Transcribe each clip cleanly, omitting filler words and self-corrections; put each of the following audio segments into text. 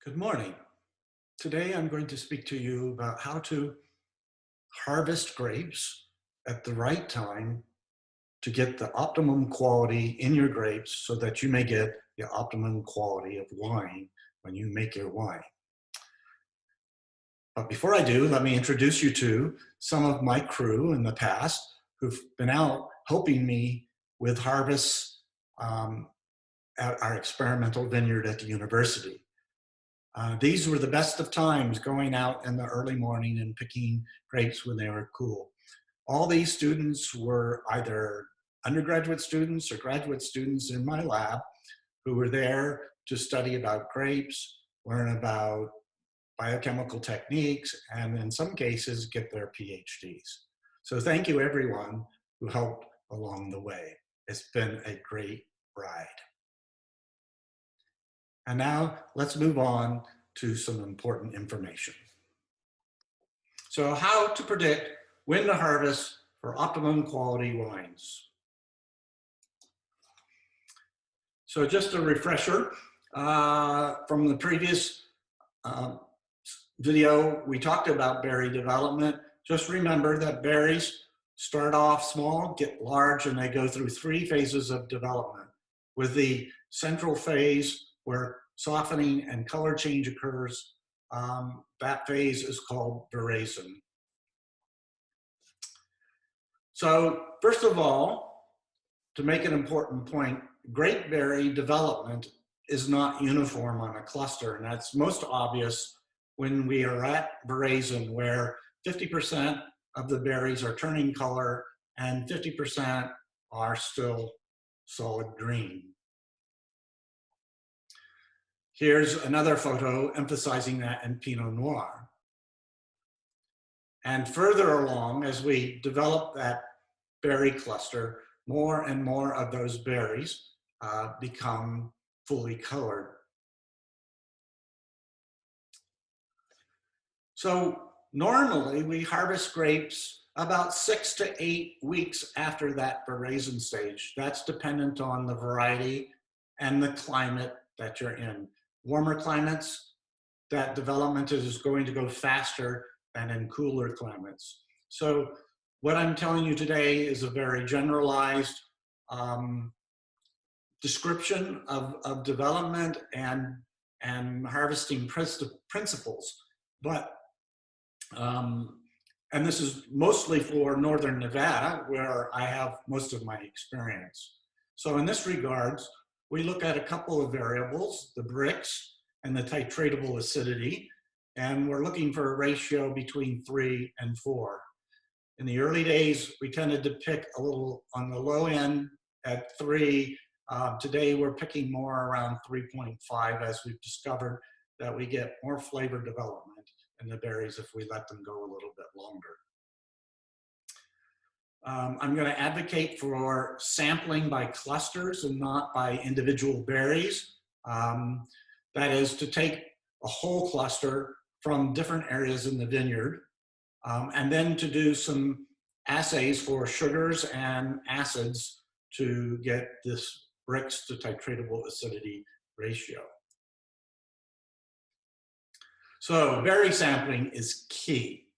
Good morning. Today I'm going to speak to you about how to harvest grapes at the right time to get the optimum quality in your grapes so that you may get the optimum quality of wine when you make your wine. But before I do, let me introduce you to some of my crew in the past who've been out helping me with harvests at our experimental vineyard at the university. These were the best of times, going out in the early morning and picking grapes when they were cool. All these students were either undergraduate students or graduate students in my lab who were there to study about grapes, learn about biochemical techniques, and in some cases get their PhDs. So thank you everyone who helped along the way. It's been a great ride. And now let's move on to some important information. So how to predict when to harvest for optimum quality wines. So just a refresher from the previous video, we talked about berry development. Just remember that berries start off small, get large, and they go through 3 phases of development, with the central phase where softening and color change occurs. That phase is called véraison. So first of all, to make an important point, grape berry development is not uniform on a cluster, and that's most obvious when we are at véraison, where 50% of the berries are turning color and 50% are still solid green. Here's another photo emphasizing that in Pinot Noir. And further along, as we develop that berry cluster, more and more of those berries become fully colored. So normally we harvest grapes about 6 to 8 weeks after that véraison stage. That's dependent on the variety and the climate that you're in. Warmer climates, that development is going to go faster than in cooler climates. So what I'm telling you today is a very generalized description of development and harvesting principles. But, and this is mostly for Northern Nevada, where I have most of my experience. So in this regards, we look at a couple of variables, the Brix and the titratable acidity, and we're looking for a ratio between 3 and 4. In the early days, we tended to pick a little on the low end at 3. Today, we're picking more around 3.5, as we've discovered that we get more flavor development in the berries if we let them go a little bit longer. I'm going to advocate for sampling by clusters and not by individual berries. That is to take a whole cluster from different areas in the vineyard, and then to do some assays for sugars and acids to get this Brix to titratable acidity ratio. So berry sampling is key.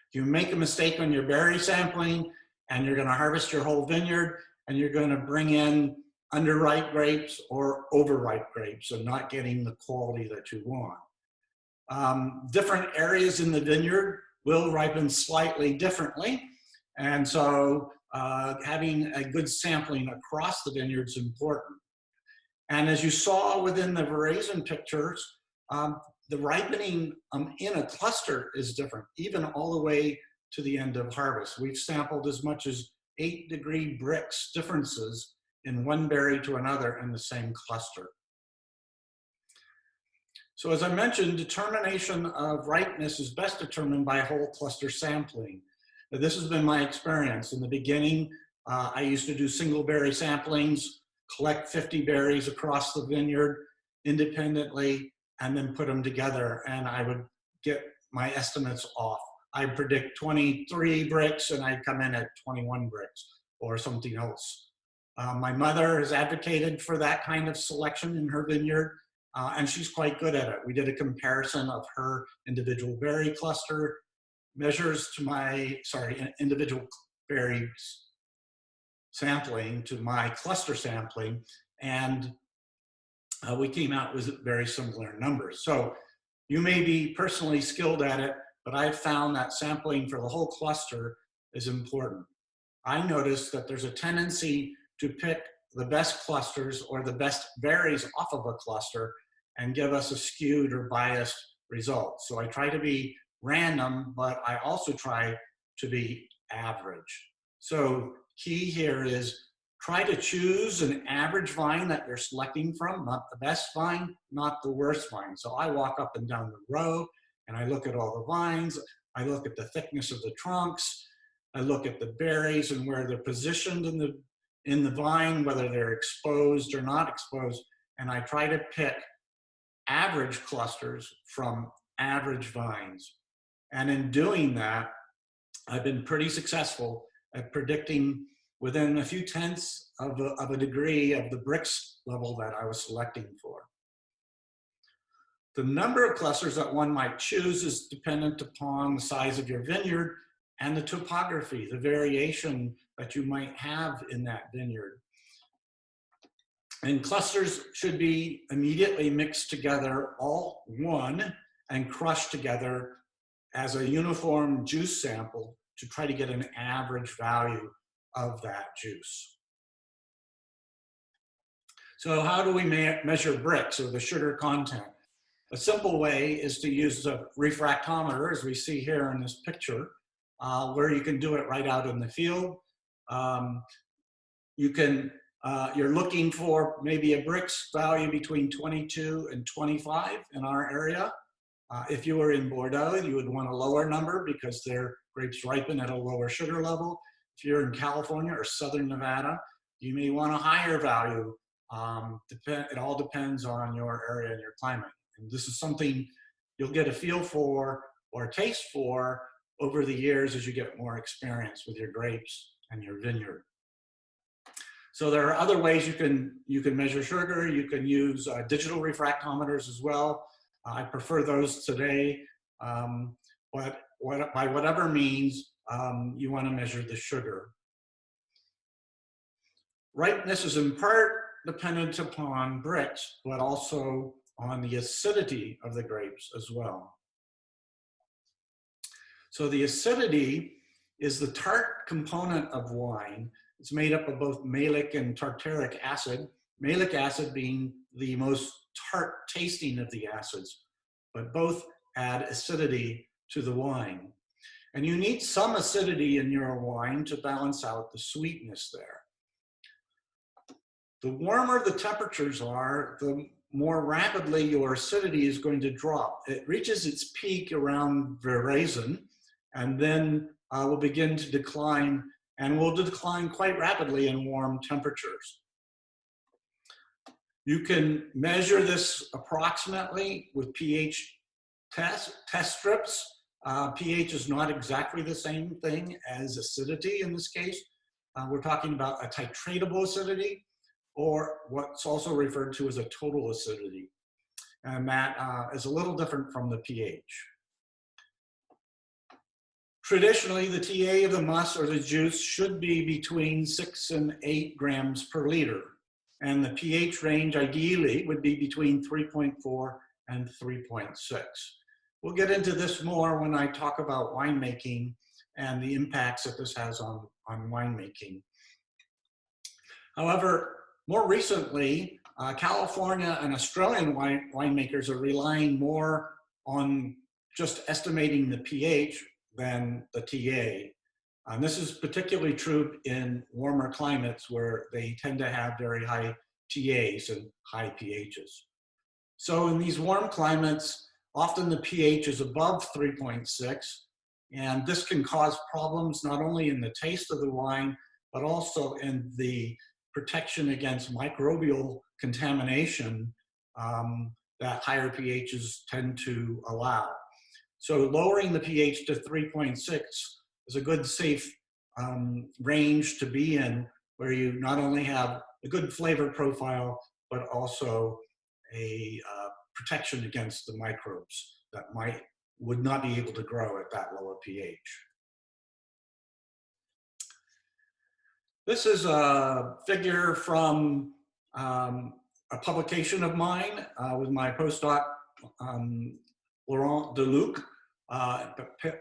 If you make a mistake on your berry sampling, and you're going to harvest your whole vineyard, and you're going to bring in underripe grapes or overripe grapes and not getting the quality that you want. Different areas in the vineyard will ripen slightly differently, and so having a good sampling across the vineyard is important. And as you saw within the véraison pictures, the ripening in a cluster is different, even all the way to the end of harvest. We've sampled as much as 8-degree Brix differences in one berry to another in the same cluster. So as I mentioned, determination of ripeness is best determined by whole cluster sampling. Now, this has been my experience. In the beginning, I used to do single berry samplings, collect 50 berries across the vineyard independently, and then put them together, and I would get my estimates off. I'd predict 23 Brix and I'd come in at 21 Brix or something else. My mother has advocated for that kind of selection in her vineyard. and she's quite good at it. We did a comparison of her individual berry cluster measures to my, individual berry sampling to my cluster sampling, and we came out with very similar numbers. So you may be personally skilled at it, but I've found that sampling for the whole cluster is important. I noticed that there's a tendency to pick the best clusters or the best berries off of a cluster and give us a skewed or biased result. So I try to be random, but I also try to be average. So key here is try to choose an average vine that you're selecting from, not the best vine, not the worst vine. So I walk up and down the row and I look at all the vines, I look at the thickness of the trunks, I look at the berries and where they're positioned in the vine, whether they're exposed or not exposed, and I try to pick average clusters from average vines. And in doing that, I've been pretty successful at predicting within a few tenths of a degree of the Brix level that I was selecting for. The number of clusters that one might choose is dependent upon the size of your vineyard and the topography, the variation that you might have in that vineyard. And clusters should be immediately mixed together, all one, and crushed together as a uniform juice sample to try to get an average value of that juice. So how do we measure Brix, or the sugar content? A simple way is to use a refractometer, as we see here in this picture, where you can do it right out in the field. You're looking for maybe a Brix value between 22 and 25 in our area. If you were in Bordeaux, you would want a lower number because their grapes ripen at a lower sugar level. If you're in California or Southern Nevada, you may want a higher value. It all depends on your area and your climate. And this is something you'll get a feel for or a taste for over the years as you get more experience with your grapes and your vineyard. So there are other ways you can measure sugar. You can use digital refractometers as well. I prefer those today, but by whatever means you want to measure the sugar. Ripeness is in part dependent upon Brix, but also on the acidity of the grapes as well. So the acidity is the tart component of wine. It's made up of both malic and tartaric acid, malic acid being the most tart tasting of the acids, but both add acidity to the wine. And you need some acidity in your wine to balance out the sweetness there. The warmer the temperatures are, the more rapidly your acidity is going to drop. It reaches its peak around véraison, and then will begin to decline, and will decline quite rapidly in warm temperatures. You can measure this approximately with pH test strips. pH is not exactly the same thing as acidity in this case. We're talking about a titratable acidity, or what's also referred to as a total acidity. And that is a little different from the pH. Traditionally, the TA of the must or the juice should be between 6 and 8 grams per liter. And the pH range ideally would be between 3.4 and 3.6. We'll get into this more when I talk about winemaking and the impacts that this has on winemaking. However, more recently, California and Australian winemakers are relying more on just estimating the pH than the TA. And this is particularly true in warmer climates where they tend to have very high TAs and high pHs. So in these warm climates, often the pH is above 3.6, and this can cause problems not only in the taste of the wine, but also in the protection against microbial contamination that higher pHs tend to allow. So lowering the pH to 3.6 is a good safe range to be in, where you not only have a good flavor profile, but also protection against the microbes that would not be able to grow at that lower pH. This is a figure from a publication of mine with my postdoc, Laurent Deluc,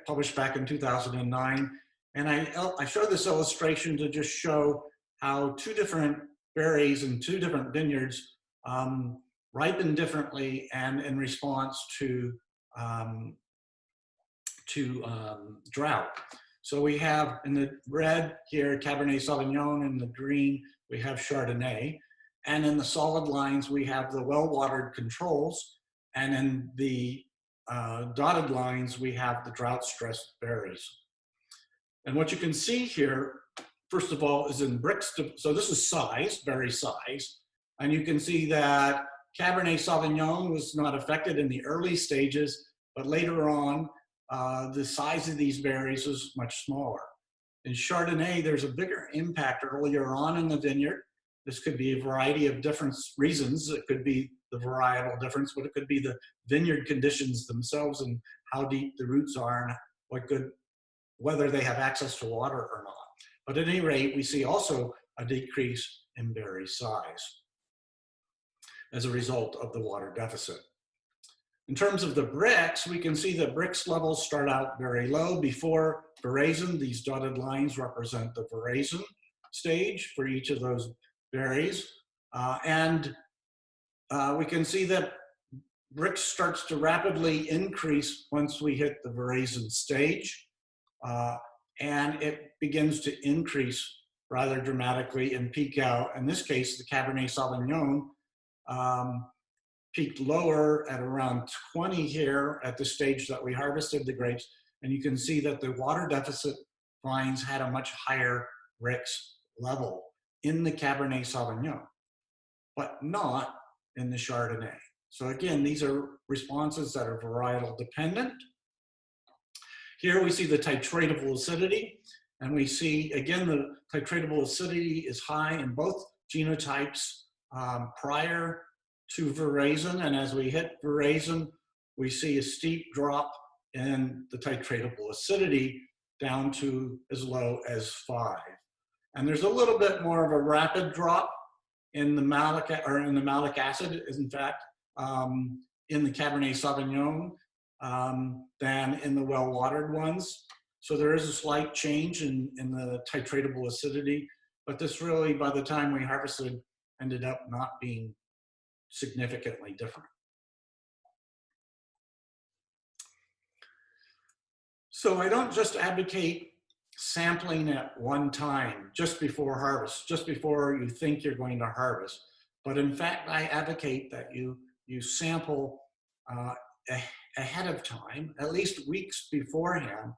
published back in 2009. And I showed this illustration to just show how two different berries in two different vineyards ripen differently and in response to drought. So we have in the red here Cabernet Sauvignon, in the green we have Chardonnay, and in the solid lines we have the well-watered controls, and in the dotted lines we have the drought-stressed berries. And what you can see here, first of all, is in Brix. So this is size, berry size, and you can see that Cabernet Sauvignon was not affected in the early stages, but later on, the size of these berries is much smaller. In Chardonnay, there's a bigger impact earlier on in the vineyard. This could be a variety of different reasons. It could be the varietal difference, but it could be the vineyard conditions themselves and how deep the roots are and whether they have access to water or not. But at any rate, we see also a decrease in berry size as a result of the water deficit. In terms of the Brix, we can see that Brix levels start out very low before véraison. These dotted lines represent the véraison stage for each of those berries. We can see that Brix starts to rapidly increase once we hit the véraison stage. And it begins to increase rather dramatically and peak out. In this case, the Cabernet Sauvignon peaked lower at around 20 here at the stage that we harvested the grapes. And you can see that the water deficit vines had a much higher Brix level in the Cabernet Sauvignon, but not in the Chardonnay. So again, these are responses that are varietal dependent. Here we see the titratable acidity, and we see, again, the titratable acidity is high in both genotypes prior to véraison, and as we hit véraison, we see a steep drop in the titratable acidity down to as low as 5. And there's a little bit more of a rapid drop in the malic acid, in fact, in the Cabernet Sauvignon than in the well-watered ones. So there is a slight change in the titratable acidity, but this really, by the time we harvested, ended up not being significantly different. So I don't just advocate sampling at one time, just before harvest, just before you think you're going to harvest, but in fact, I advocate that you sample ahead of time, at least weeks beforehand,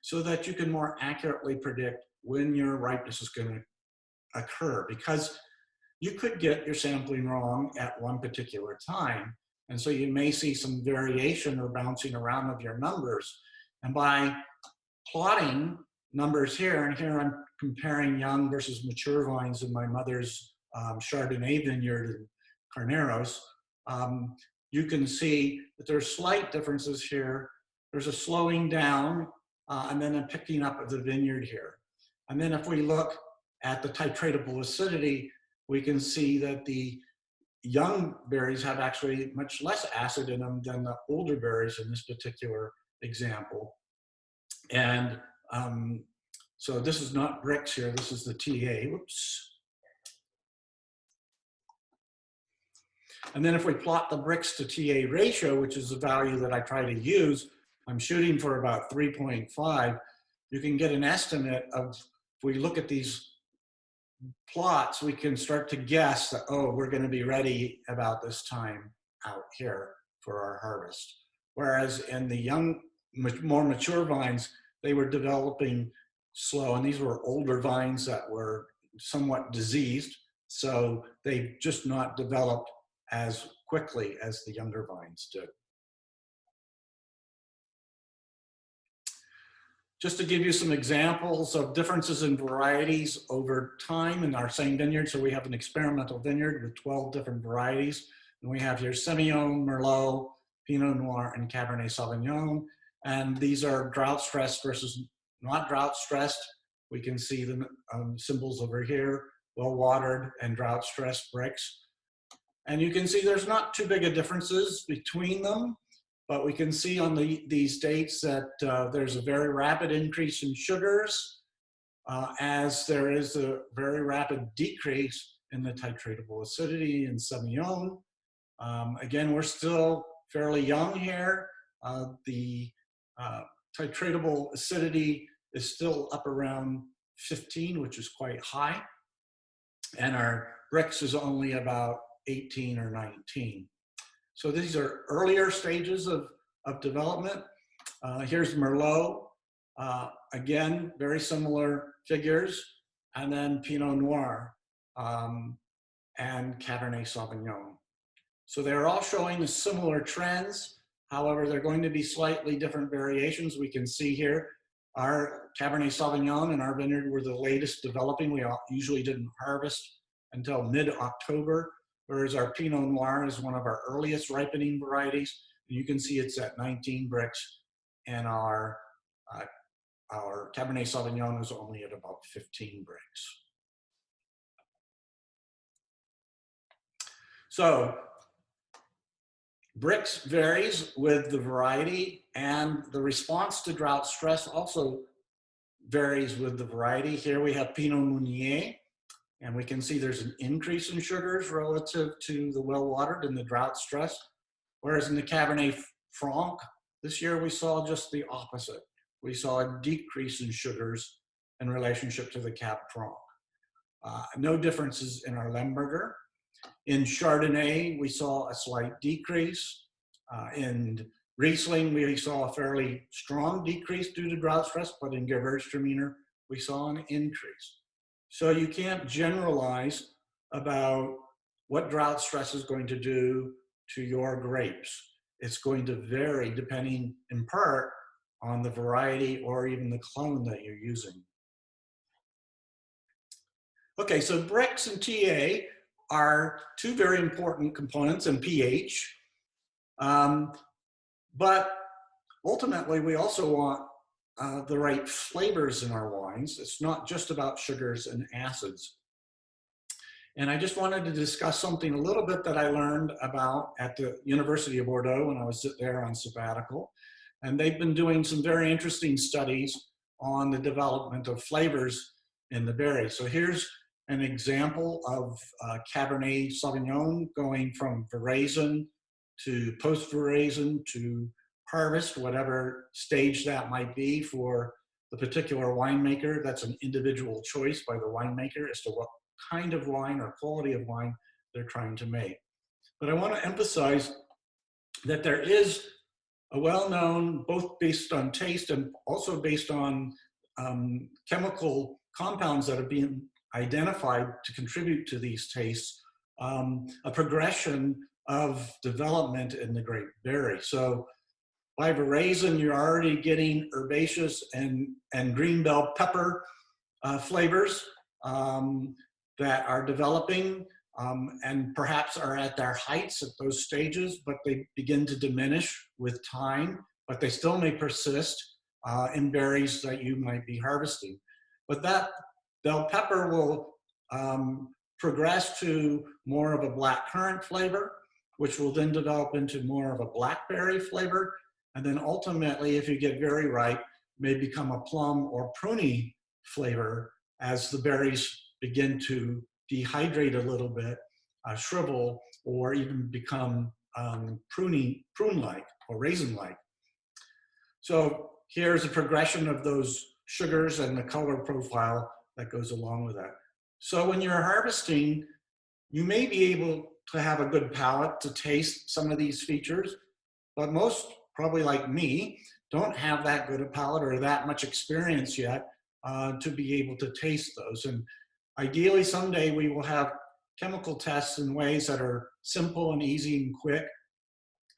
so that you can more accurately predict when your ripeness is going to occur, because you could get your sampling wrong at one particular time. And so you may see some variation or bouncing around of your numbers. And by plotting numbers here, and here I'm comparing young versus mature vines in my mother's Chardonnay vineyard in Carneros, you can see that there's slight differences here. There's a slowing down and then a picking up of the vineyard here. And then if we look at the titratable acidity, we can see that the young berries have actually much less acid in them than the older berries in this particular example. And so this is not Brix here, this is the TA, whoops. And then if we plot the Brix to TA ratio, which is the value that I try to use, I'm shooting for about 3.5, you can get an estimate of, if we look at these plots, we can start to guess that, oh, we're going to be ready about this time out here for our harvest. Whereas in the young, more mature vines, they were developing slow, and these were older vines that were somewhat diseased, so they just not developed as quickly as the younger vines did. Just to give you some examples of differences in varieties over time in our same vineyard. So we have an experimental vineyard with 12 different varieties. And we have here Semillon, Merlot, Pinot Noir, and Cabernet Sauvignon. And these are drought stressed versus not drought stressed. We can see the symbols over here, well watered and drought stressed Brix. And you can see there's not too big a differences between them, but we can see on these dates that there's a very rapid increase in sugars, as there is a very rapid decrease in the titratable acidity in Semillon. Again, we're still fairly young here. The titratable acidity is still up around 15, which is quite high. And our Brix is only about 18 or 19. So these are earlier stages of development. Here's Merlot. Again, very similar figures. And then Pinot Noir and Cabernet Sauvignon. So they're all showing similar trends. However, they're going to be slightly different variations. We can see here, our Cabernet Sauvignon in our vineyard were the latest developing. We usually didn't harvest until mid-October, whereas our Pinot Noir is one of our earliest ripening varieties. And you can see it's at 19 Brix, and our Cabernet Sauvignon is only at about 15 Brix. So Brix varies with the variety, and the response to drought stress also varies with the variety. Here we have Pinot Meunier, and we can see there's an increase in sugars relative to the well-watered and the drought stress, whereas in the Cabernet Franc, this year we saw just the opposite. We saw a decrease in sugars in relationship to the Cab Franc. No differences in our Lemberger. In Chardonnay, we saw a slight decrease. In Riesling, we saw a fairly strong decrease due to drought stress, but in Gewürztraminer, we saw an increase. So you can't generalize about what drought stress is going to do to your grapes. It's going to vary depending in part on the variety or even the clone that you're using. Okay, so Brix and TA are two very important components in pH, but ultimately we also want the right flavors in our wines. It's not just about sugars and acids. And I just wanted to discuss something a little bit that I learned about at the University of Bordeaux when I was there on sabbatical. And they've been doing some very interesting studies on the development of flavors in the berry. So here's an example of Cabernet Sauvignon going from véraison to post-véraison to harvest, whatever stage that might be for the particular winemaker. That's an individual choice by the winemaker as to what kind of wine or quality of wine they're trying to make. But I want to emphasize that there is a well-known, both based on taste and also based on chemical compounds that have been identified to contribute to these tastes, a progression of development in the grape berry. So by véraison, you're already getting herbaceous and green bell pepper flavors that are developing and perhaps are at their heights at those stages, but they begin to diminish with time, but they still may persist in berries that you might be harvesting. But that bell pepper will progress to more of a black currant flavor, which will then develop into more of a blackberry flavor. And then ultimately, if you get very ripe, may become a plum or pruny flavor as the berries begin to dehydrate a little bit, shrivel, or even become prune-like or raisin-like. So here's a progression of those sugars and the color profile that goes along with that. So when you're harvesting, you may be able to have a good palate to taste some of these features, but most, probably like me, don't have that good a palate or that much experience yet to be able to taste those. And ideally, someday we will have chemical tests in ways that are simple and easy and quick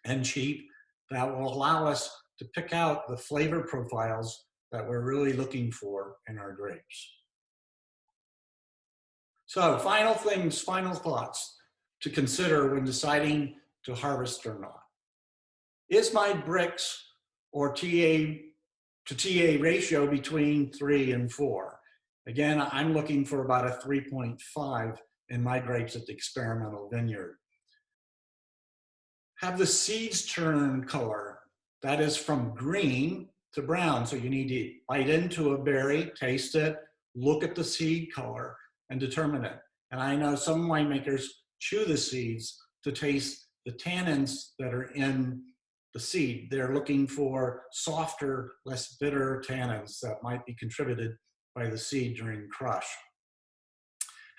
and cheap that will allow us to pick out the flavor profiles that we're really looking for in our grapes. So final thoughts. to consider when deciding to harvest or not. Is my Brix or TA to TA ratio between 3 and 4? Again, I'm looking for about a 3.5 in my grapes at the experimental vineyard. Have the seeds turn color, that is from green to brown. So you need to bite into a berry, taste it, look at the seed color, and determine it. And I know some winemakers chew the seeds to taste the tannins that are in the seed. They're looking for softer, less bitter tannins that might be contributed by the seed during crush.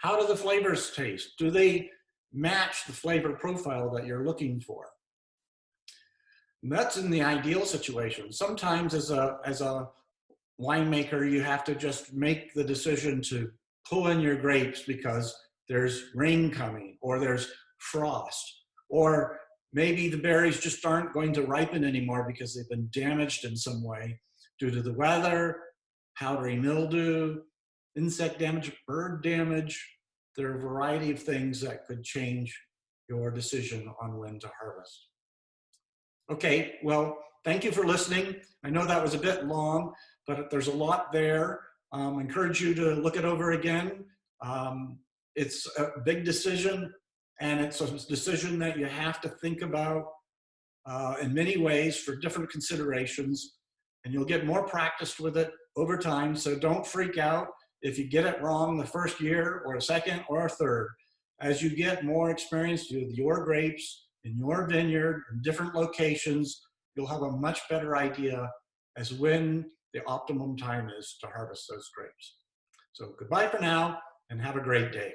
How do the flavors taste? Do they match the flavor profile that you're looking for? And that's in the ideal situation. Sometimes as a winemaker, you have to just make the decision to pull in your grapes because there's rain coming, or there's frost, or maybe the berries just aren't going to ripen anymore because they've been damaged in some way due to the weather, powdery mildew, insect damage, bird damage. There are a variety of things that could change your decision on when to harvest. Okay, well, thank you for listening. I know that was a bit long, but there's a lot there. I encourage you to look it over again. It's a big decision, and it's a decision that you have to think about in many ways for different considerations, and you'll get more practiced with it over time, so don't freak out if you get it wrong the first year or a second or a third. As you get more experience with your grapes in your vineyard in different locations, you'll have a much better idea as when the optimum time is to harvest those grapes. So goodbye for now, and have a great day.